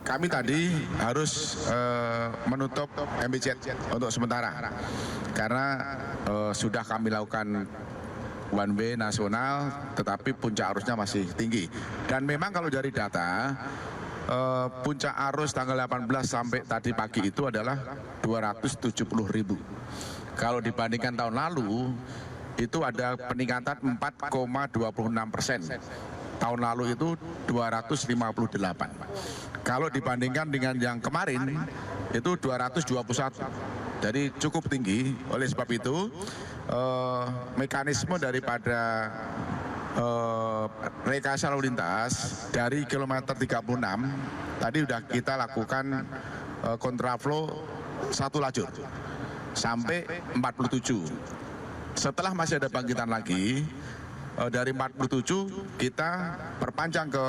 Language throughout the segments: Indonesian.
kami tadi harus menutup MBZ untuk sementara karena sudah kami lakukan one way nasional, tetapi puncak arusnya masih tinggi. Dan memang kalau dari data puncak arus tanggal 18 sampai tadi pagi itu adalah 270.000. Kalau dibandingkan tahun lalu itu ada peningkatan 4,26%. Tahun lalu itu 258. Kalau dibandingkan dengan yang kemarin itu 221. Jadi cukup tinggi. Oleh sebab itu mekanisme daripada rekayasa lalu lintas dari kilometer 36 tadi sudah kita lakukan kontraflow satu lajur sampai 47. Setelah masih ada bangkitan lagi, dari 47 kita perpanjang ke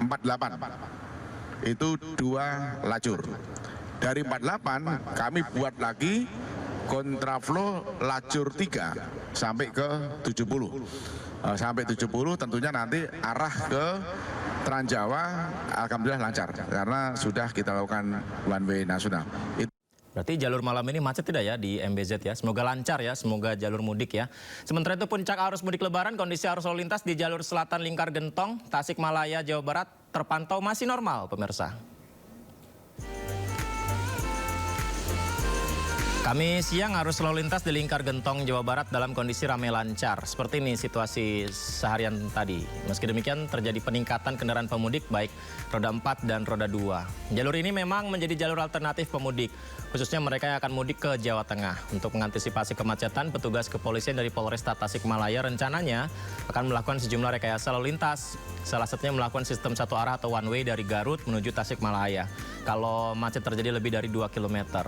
48. Itu 2 lajur. Dari 48 kami buat lagi kontraflow lajur 3 sampai ke 70. Sampai 70 tentunya nanti arah ke Transjawa alhamdulillah lancar karena sudah kita lakukan one way nasional. Berarti jalur malam ini macet tidak ya di MBZ ya? Semoga lancar ya, semoga jalur mudik ya. Sementara itu puncak arus mudik lebaran, kondisi arus lalu lintas di jalur selatan Lingkar Gentong, Tasikmalaya, Jawa Barat terpantau masih normal pemirsa. Kami siang arus lalu lintas di Lingkar Gentong, Jawa Barat dalam kondisi ramai lancar. Seperti ini situasi seharian tadi. Meski demikian terjadi peningkatan kendaraan pemudik baik roda 4 dan roda 2. Jalur ini memang menjadi jalur alternatif pemudik, khususnya mereka yang akan mudik ke Jawa Tengah. Untuk mengantisipasi kemacetan, petugas kepolisian dari Polresta Tasikmalaya rencananya akan melakukan sejumlah rekayasa lalu lintas. Salah satunya melakukan sistem satu arah atau one way dari Garut menuju Tasikmalaya. Kalau macet terjadi lebih dari 2 km.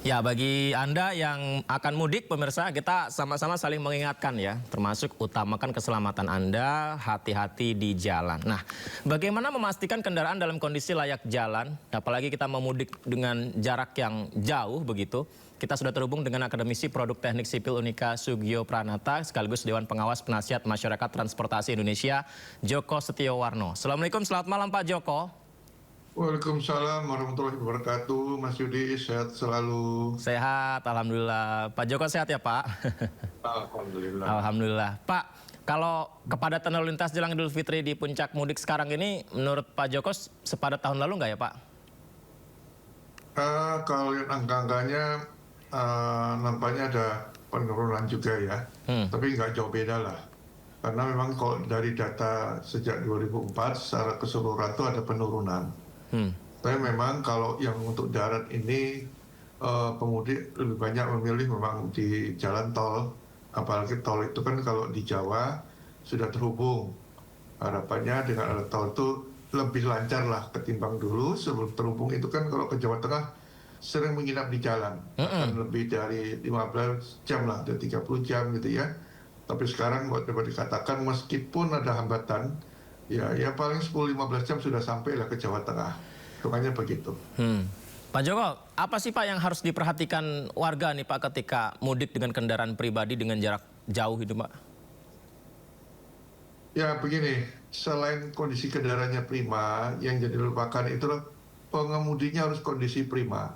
Ya, bagi Anda yang akan mudik, pemirsa, kita sama-sama saling mengingatkan ya, termasuk utamakan keselamatan Anda, hati-hati di jalan. Nah, bagaimana memastikan kendaraan dalam kondisi layak jalan, apalagi kita memudik dengan jarak yang jauh begitu. Kita sudah terhubung dengan Akademisi Produk Teknik Sipil Unika Sugio Pranata, sekaligus Dewan Pengawas Penasihat Masyarakat Transportasi Indonesia, Joko Setiowarno. Assalamualaikum, selamat malam Pak Joko. Waalaikumsalam warahmatullahi wabarakatuh. Mas Yudi, sehat selalu. Sehat, alhamdulillah. Pak Joko sehat ya Pak? Alhamdulillah. Alhamdulillah. Pak, kalau kepadatan lalu lintas jelang Idul Fitri di puncak mudik sekarang ini, menurut Pak Joko sepadat tahun lalu nggak ya Pak? Kalau lihat angka-angkanya, nampaknya ada penurunan juga ya. Tapi nggak jauh beda lah. Karena memang kalau dari data sejak 2004 secara keseluruhan itu ada penurunan. Tapi memang kalau yang untuk darat ini pemudik lebih banyak memilih memang di jalan tol, apalagi tol itu kan kalau di Jawa sudah terhubung. Harapannya dengan ada tol itu lebih lancar lah ketimbang dulu. Sebelum terhubung itu kan kalau ke Jawa Tengah sering menginap di jalan, akan lebih dari 15 jam lah, ada 30 jam gitu ya. Tapi sekarang dapat dikatakan meskipun ada hambatan, ya paling 10-15 jam sudah sampai lah ke Jawa Tengah. Hitungannya begitu. Pak Joko, apa sih Pak yang harus diperhatikan warga nih Pak ketika mudik dengan kendaraan pribadi dengan jarak jauh itu Pak? Ya begini, selain kondisi kendaraannya prima, yang jadi lupakan itu pengemudinya harus kondisi prima.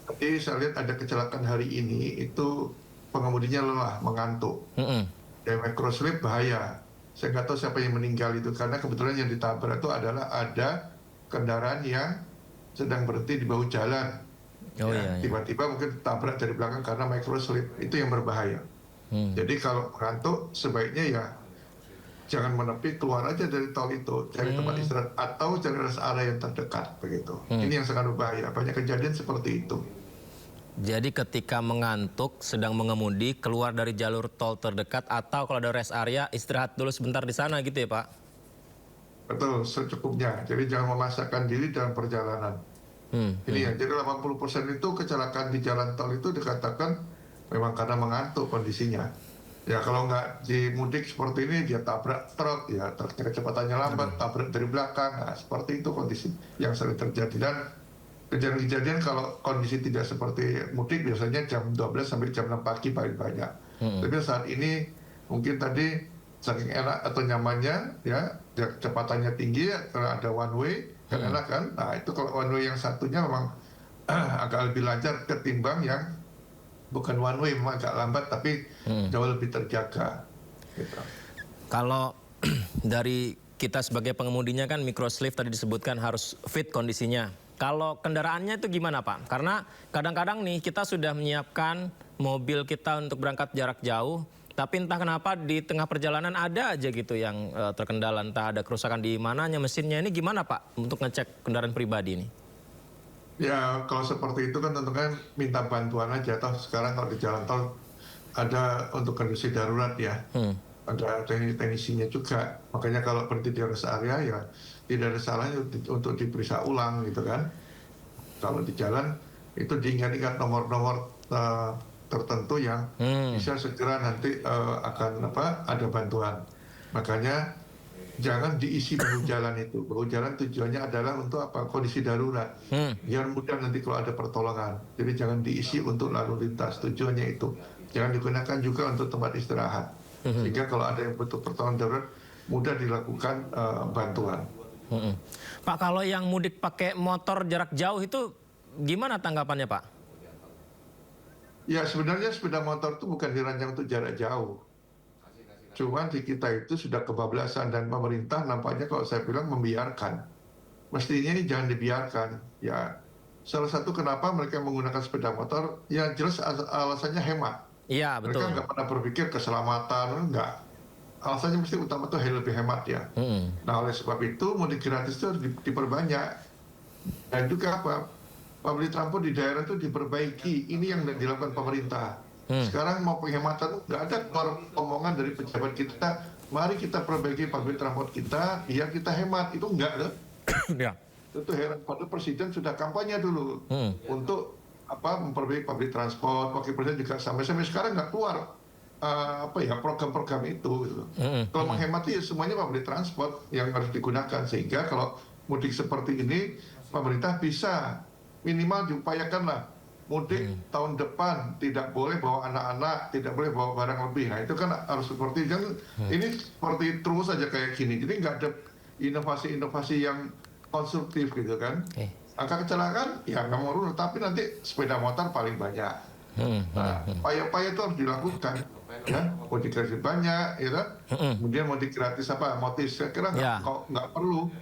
Tapi saya lihat ada kecelakaan hari ini itu pengemudinya lelah, mengantuk. Dan microslip bahaya. Saya nggak tahu siapa yang meninggal itu karena kebetulan yang ditabrak itu adalah ada kendaraan yang sedang berhenti di bahu jalan. Tiba-tiba mungkin tabrak dari belakang karena microslip, itu yang berbahaya. Jadi kalau mengantuk sebaiknya ya jangan menepi, keluar aja dari tol itu, cari tempat istirahat atau cari rest area yang terdekat begitu. Ini yang sangat berbahaya. Banyak kejadian seperti itu. Jadi ketika mengantuk, sedang mengemudi, keluar dari jalur tol terdekat atau kalau ada rest area, istirahat dulu sebentar di sana gitu ya Pak? Betul, secukupnya. Jadi jangan memaksakan diri dalam perjalanan. Ini ya, jadi 80% itu kecelakaan di jalan tol itu dikatakan memang karena mengantuk kondisinya. Ya kalau nggak di mudik seperti ini, dia tabrak truk, ya kecepatannya lambat, tabrak dari belakang, nah, seperti itu kondisi yang sering terjadi. Dan Kejadian-kejadian kalau kondisi tidak seperti mudik biasanya jam 12 sampai jam 6 pagi paling banyak. Tapi saat ini mungkin tadi saking enak atau nyamannya ya kecepatannya tinggi karena ada one way kan enak kan. Nah itu kalau one way yang satunya memang agak lebih lancar ketimbang yang bukan one way, memang agak lambat tapi jauh lebih terjaga. Gitu. Kalau dari kita sebagai pengemudinya kan microslip tadi disebutkan harus fit kondisinya. Kalau kendaraannya itu gimana Pak? Karena kadang-kadang nih kita sudah menyiapkan mobil kita untuk berangkat jarak jauh, tapi entah kenapa di tengah perjalanan ada aja gitu yang terkendala, entah ada kerusakan di mananya mesinnya. Ini gimana Pak untuk ngecek kendaraan pribadi ini? Ya kalau seperti itu kan tentu kan minta bantuan aja. Toh sekarang kalau di jalan tol ada untuk kondisi darurat ya. Ada teknisinya juga. Makanya kalau berhenti di rest area ya tidak ada salahnya untuk diperiksa ulang gitu kan. Kalau di jalan itu diingat-ingat nomor-nomor tertentu yang bisa segera nanti akan ada bantuan. Makanya jangan diisi bahu jalan itu. Bahu jalan tujuannya adalah untuk apa? Kondisi darurat. Biar mudah nanti kalau ada pertolongan. Jadi jangan diisi untuk lalu lintas. Tujuannya itu. Jangan digunakan juga untuk tempat istirahat. Sehingga kalau ada yang butuh pertolongan darurat mudah dilakukan bantuan. Pak, kalau yang mudik pakai motor jarak jauh itu gimana tanggapannya Pak? Ya sebenarnya sepeda motor itu bukan dirancang untuk jarak jauh. Cuman di kita itu sudah kebablasan dan pemerintah nampaknya kalau saya bilang membiarkan. Mestinya ini jangan dibiarkan. Ya salah satu kenapa mereka menggunakan sepeda motor, ya jelas alasannya hemat. Iya betul. Mereka nggak pernah berpikir keselamatan, enggak. Alasannya mesti utama tuh lebih hemat ya. Nah oleh sebab itu mudik gratis itu harus diperbanyak. Dan juga apa? Public transport di daerah itu diperbaiki. Ini yang dilakukan pemerintah. Sekarang mau penghematan nggak ada keluar omongan dari pejabat kita. Mari kita perbaiki public transport kita, biar kita hemat. Itu enggak loh. Ya. Itu heran. Padahal presiden sudah kampanye dulu untuk memperbaiki public transport. Wakil presiden juga sampai sekarang nggak keluar program-program itu. Gitu. Kalau menghemat ya semuanya public transport yang harus digunakan sehingga kalau mudik seperti ini pemerintah bisa minimal diupayakanlah mudik tahun depan tidak boleh bawa anak-anak, tidak boleh bawa barang lebih. Nah itu kan harus seperti ini seperti terus aja kayak gini. Jadi nggak ada inovasi-inovasi yang konstruktif gitu kan. Angka kecelakaan ya nggak mau turun, tapi nanti sepeda motor paling banyak. Nah, upaya-upaya itu harus dilakukan. Ya, mudik gratis banyak, ya kan? Kemudian mudik gratis motis, saya kira nggak perlu.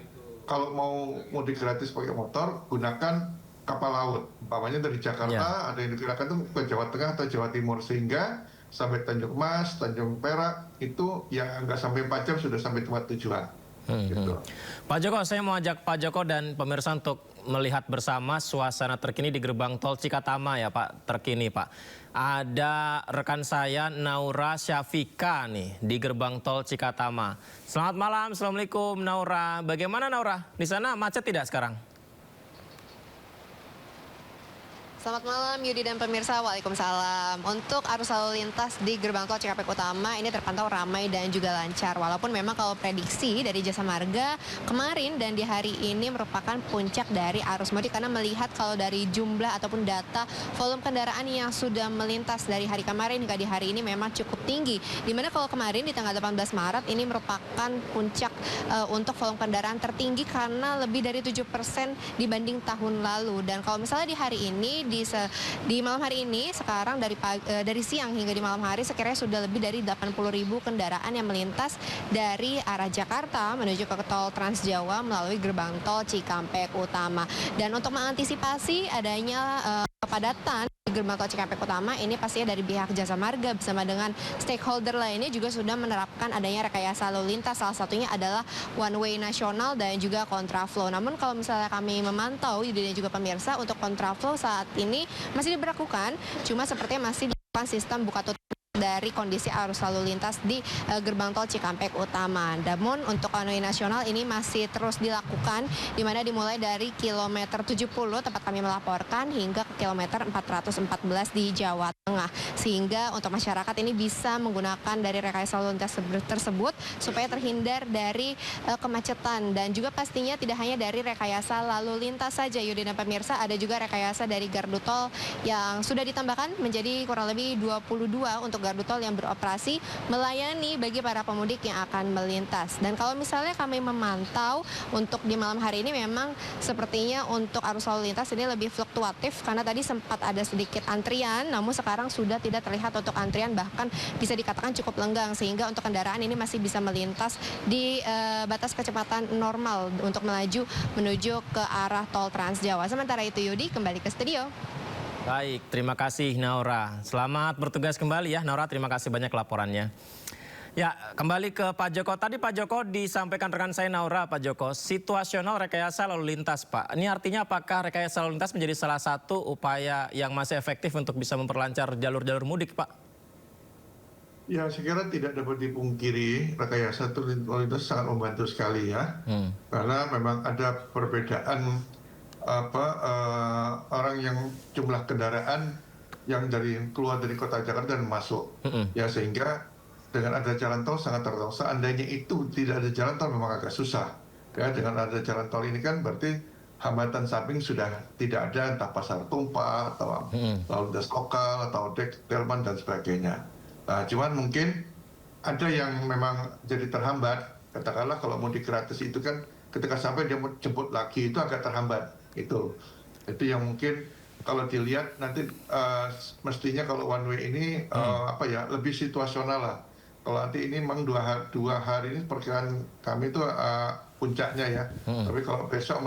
Kalau mau mudik gratis pakai motor, gunakan kapal laut. Umpamanya dari Jakarta, ada yang digunakan tuh ke Jawa Tengah atau Jawa Timur, sehingga sampai Tanjung Mas, Tanjung Perak, itu ya nggak sampai 4 jam sudah sampai tempat tujuan. Gitu. Pak Joko, saya mau ajak Pak Joko dan pemirsa untuk melihat bersama suasana terkini di gerbang tol Cikatama ya Pak, terkini Pak. Ada rekan saya Naura Syafika nih di gerbang tol Cikatama. Selamat malam, Assalamualaikum Naura. Bagaimana Naura? Di sana macet tidak sekarang? Selamat malam Yudi dan pemirsa, waalaikumsalam. Untuk arus lalu lintas di gerbang tol Cikampek Utama ini terpantau ramai dan juga lancar. Walaupun memang kalau prediksi dari Jasa Marga kemarin dan di hari ini merupakan puncak dari arus mudik. Karena melihat kalau dari jumlah ataupun data volume kendaraan yang sudah melintas dari hari kemarin hingga di hari ini memang cukup tinggi. Dimana kalau kemarin di tanggal 18 Maret ini merupakan puncak untuk volume kendaraan tertinggi karena lebih dari 7% dibanding tahun lalu. Dan kalau misalnya di hari ini di malam hari ini sekarang dari siang hingga di malam hari sekiranya sudah lebih dari 80.000 kendaraan yang melintas dari arah Jakarta menuju ke tol Trans Jawa melalui gerbang tol Cikampek Utama. Dan untuk mengantisipasi adanya kepadatan di gerbang tol Cikampek Utama ini pastinya dari pihak Jasa Marga bersama dengan stakeholder lainnya juga sudah menerapkan adanya rekayasa lalu lintas. Salah satunya adalah one way nasional dan juga kontraflow. Namun kalau misalnya kami memantau dan juga pemirsa untuk kontraflow saat ini masih diberlakukan, cuma sepertinya masih dilakukan sistem buka tutup dari kondisi arus lalu lintas di gerbang tol Cikampek Utama. Namun untuk one way nasional ini masih terus dilakukan, di mana dimulai dari kilometer 70 tempat kami melaporkan hingga ke kilometer 414 di Jawa Tengah. Sehingga untuk masyarakat ini bisa menggunakan dari rekayasa lalu lintas tersebut supaya terhindar dari kemacetan. Dan juga pastinya tidak hanya dari rekayasa lalu lintas saja, Yudi dan pemirsa, ada juga rekayasa dari gardu tol yang sudah ditambahkan menjadi kurang lebih 22 untuk gardu tol yang beroperasi melayani bagi para pemudik yang akan melintas. Dan kalau misalnya kami memantau untuk di malam hari ini memang sepertinya untuk arus lalu lintas ini lebih fluktuatif karena tadi sempat ada sedikit antrian, namun sekarang sudah tidak terlihat untuk antrian, bahkan bisa dikatakan cukup lenggang, sehingga untuk kendaraan ini masih bisa melintas di batas kecepatan normal untuk melaju menuju ke arah tol Trans Jawa. Sementara itu Yudi, kembali ke studio. Baik, terima kasih Naura. Selamat bertugas kembali ya Naura, terima kasih banyak laporannya. Ya, kembali ke Pak Joko. Tadi Pak Joko disampaikan rekan saya Naura, Pak Joko, situasional rekayasa lalu lintas, Pak. Ini artinya apakah rekayasa lalu lintas menjadi salah satu upaya yang masih efektif untuk bisa memperlancar jalur-jalur mudik, Pak? Ya, saya kira tidak dapat dipungkiri rekayasa lalu lintas sangat membantu sekali ya, karena memang ada perbedaan orang yang jumlah kendaraan yang keluar dari kota Jakarta dan masuk, ya sehingga dengan ada jalan tol sangat tertolong. Seandainya itu tidak ada jalan tol memang agak susah, ya dengan ada jalan tol ini kan berarti hambatan samping sudah tidak ada, entah pasar tumpah atau lalu lintas lokal atau delman dan sebagainya. Nah, cuman mungkin ada yang memang jadi terhambat. Katakanlah kalau mudik gratis itu kan ketika sampai dia mau jemput lagi itu agak terhambat. Itu yang mungkin kalau dilihat nanti mestinya kalau one way ini lebih situasional lah. Kalau nanti ini memang dua hari ini perkiraan kami itu puncaknya ya. Tapi kalau besok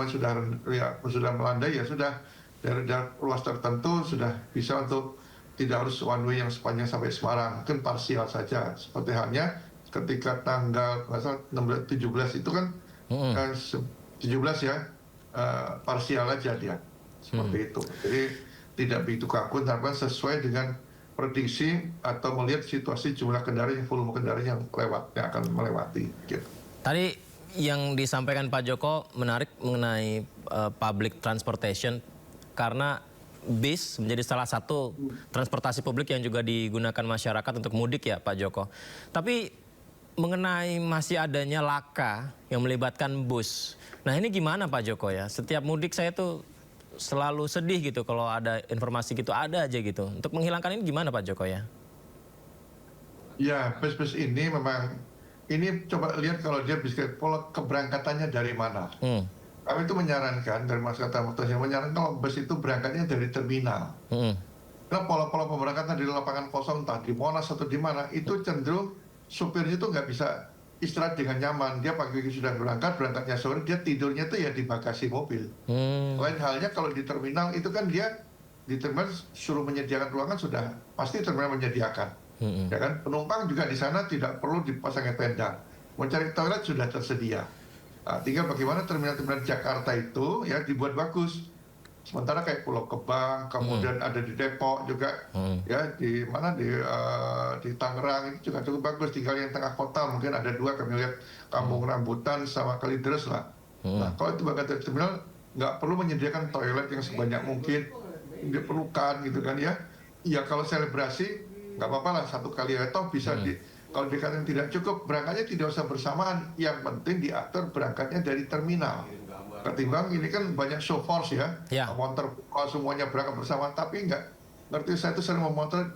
sudah melandai ya sudah dari ruas tertentu sudah bisa untuk tidak harus one way yang sepanjang sampai Semarang, mungkin parsial saja. Seperti halnya ketika tanggal 17 itu kan 17 ya, parsial aja dia. Seperti itu. Jadi tidak begitu kaku, tapi sesuai dengan prediksi atau melihat situasi jumlah kendaraan, volume kendaraan yang akan melewati. Gitu. Tadi yang disampaikan Pak Joko menarik mengenai public transportation, karena bis menjadi salah satu transportasi publik yang juga digunakan masyarakat untuk mudik ya Pak Joko. Tapi mengenai masih adanya laka yang melibatkan bus. Nah ini gimana Pak Joko ya? Setiap mudik saya tuh selalu sedih gitu kalau ada informasi gitu, ada aja gitu. Untuk menghilangkan ini gimana Pak Joko ya? Ya, bus-bus ini memang, ini coba lihat kalau dia bisa pola keberangkatannya dari mana. Kami itu menyarankan dari masyarakat transportasi menyarankan kalau bus itu berangkatnya dari terminal. Karena pola-pola pemberangkatan di lapangan kosong, entah di Monas atau di mana, itu cenderung supirnya itu nggak bisa istirahat dengan nyaman. Dia pagi sudah berangkatnya sore, dia tidurnya itu ya di bagasi mobil. Lain halnya kalau di terminal itu kan dia di terminal suruh menyediakan ruangan sudah pasti terminal menyediakan. Ya kan, penumpang juga di sana tidak perlu dipasangnya tenda. Mencari toilet sudah tersedia. Nah, tinggal bagaimana terminal-terminal Jakarta itu ya dibuat bagus. Sementara kayak Pulau Gebang, kemudian ada di Depok juga, ya di mana di Tangerang itu juga cukup bagus. Tinggal yang tengah kota mungkin ada dua, kami lihat Kampung Rambutan sama Kalideres lah. Nah kalau itu bagian terminal nggak perlu menyediakan toilet yang sebanyak mungkin diperlukan gitu kan ya. Ya kalau selebrasi nggak apa-apa lah satu kali atau bisa kalau dikatakan tidak cukup, berangkatnya tidak usah bersamaan. Yang penting diatur berangkatnya dari terminal. Ketimbang ini kan banyak show force ya. Motor semuanya berangkat bersama, tapi enggak. Ngerti, saya itu sering memotret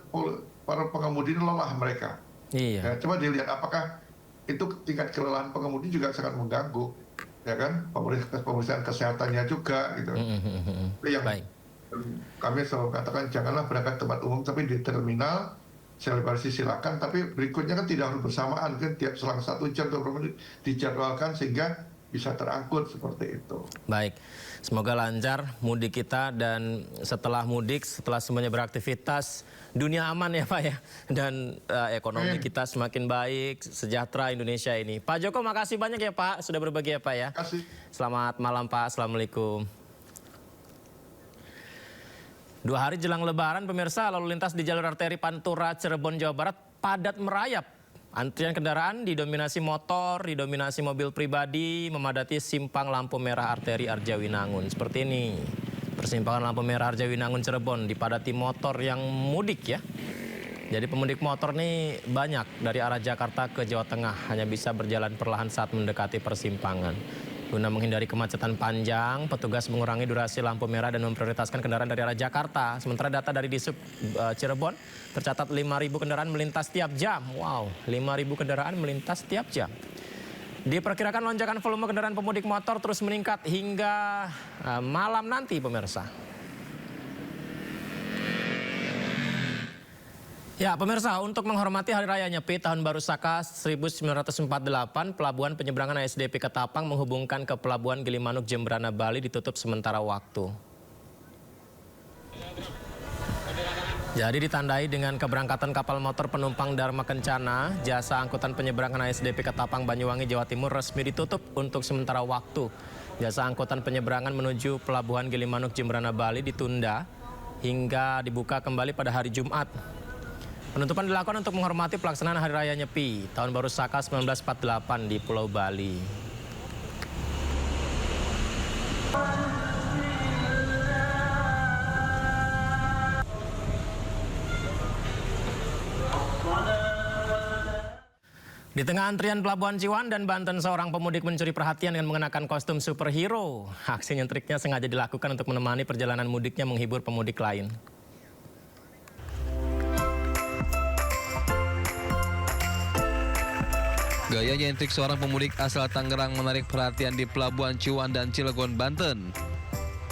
para pengemudi ini lelah mereka. Ya, coba dilihat apakah itu tingkat kelelahan pengemudi juga sangat mengganggu. Ya kan, pemeriksaan kesehatannya juga gitu. Yang kami selalu katakan janganlah berangkat tempat umum, tapi di terminal. Selebrasi silakan, tapi berikutnya kan tidak harus bersamaan kan, tiap selang 1 jam atau berapa menit dijadwalkan sehingga bisa terangkut seperti itu. Baik, semoga lancar mudik kita dan setelah mudik, setelah semuanya beraktivitas, dunia aman ya Pak ya, dan ekonomi kita semakin baik, sejahtera Indonesia ini. Pak Joko, makasih banyak ya Pak sudah berbagi ya Pak ya. Terima kasih. Selamat malam Pak, assalamualaikum. 2 hari jelang Lebaran, pemirsa, lalu lintas di jalur arteri Pantura, Cirebon, Jawa Barat padat merayap. Antrian kendaraan didominasi motor, didominasi mobil pribadi, memadati simpang lampu merah arteri Arjawinangun. Seperti ini, persimpangan lampu merah Arjawinangun Cirebon dipadati motor yang mudik ya. Jadi pemudik motor nih banyak dari arah Jakarta ke Jawa Tengah, hanya bisa berjalan perlahan saat mendekati persimpangan. Guna menghindari kemacetan panjang, petugas mengurangi durasi lampu merah dan memprioritaskan kendaraan dari arah Jakarta. Sementara data dari Disub Cirebon tercatat 5.000 kendaraan melintas tiap jam. Wow, 5.000 kendaraan melintas tiap jam. Diperkirakan lonjakan volume kendaraan pemudik motor terus meningkat hingga malam nanti, pemirsa. Ya, pemirsa, untuk menghormati Hari Raya Nyepi Tahun Baru Saka 1948, Pelabuhan Penyeberangan ASDP Ketapang menghubungkan ke Pelabuhan Gilimanuk Jembrana Bali ditutup sementara waktu. Jadi ditandai dengan keberangkatan kapal motor penumpang Dharma Kencana, jasa angkutan penyeberangan ASDP Ketapang Banyuwangi, Jawa Timur resmi ditutup untuk sementara waktu. Jasa angkutan penyeberangan menuju Pelabuhan Gilimanuk Jembrana Bali ditunda hingga dibuka kembali pada hari Jumat. Penutupan dilakukan untuk menghormati pelaksanaan Hari Raya Nyepi Tahun Baru Saka 1948 di Pulau Bali. Di tengah antrian Pelabuhan Ciwan dan Banten, seorang pemudik mencuri perhatian dengan mengenakan kostum superhero. Aksi nyentriknya sengaja dilakukan untuk menemani perjalanan mudiknya menghibur pemudik lain. Gaya nyentrik seorang pemudik asal Tangerang menarik perhatian di Pelabuhan Ciwan dan Cilegon, Banten.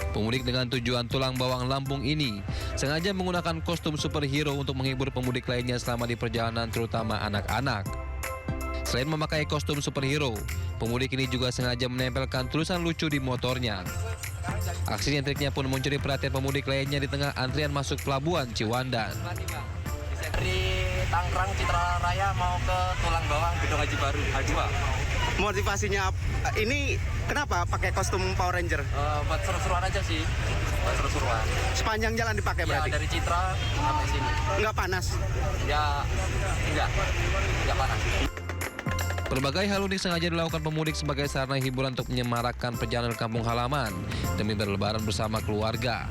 Pemudik dengan tujuan Tulang Bawang, Lampung ini sengaja menggunakan kostum superhero untuk menghibur pemudik lainnya selama di perjalanan, terutama anak-anak. Selain memakai kostum superhero, pemudik ini juga sengaja menempelkan tulisan lucu di motornya. Aksi nyentriknya pun mencuri perhatian pemudik lainnya di tengah antrian masuk Pelabuhan Ciwandan. Dari Tangerang Citra Raya mau ke Tulang Bawang Gedung Haji Baru H2. Motivasinya ini kenapa pakai kostum Power Ranger? Buat seru-seruan aja sih. Buat seru-seruan. Sepanjang jalan dipakai Ya, berarti? dari Citra sampai sini. Nggak panas? Ya, enggak panas. Berbagai hal unik sengaja dilakukan pemudik sebagai sarana hiburan untuk menyemarakkan perjalanan kampung halaman demi berlebaran bersama keluarga.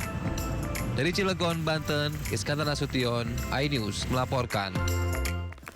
Dari Cilegon, Banten, Iskandar Nasution, iNews melaporkan.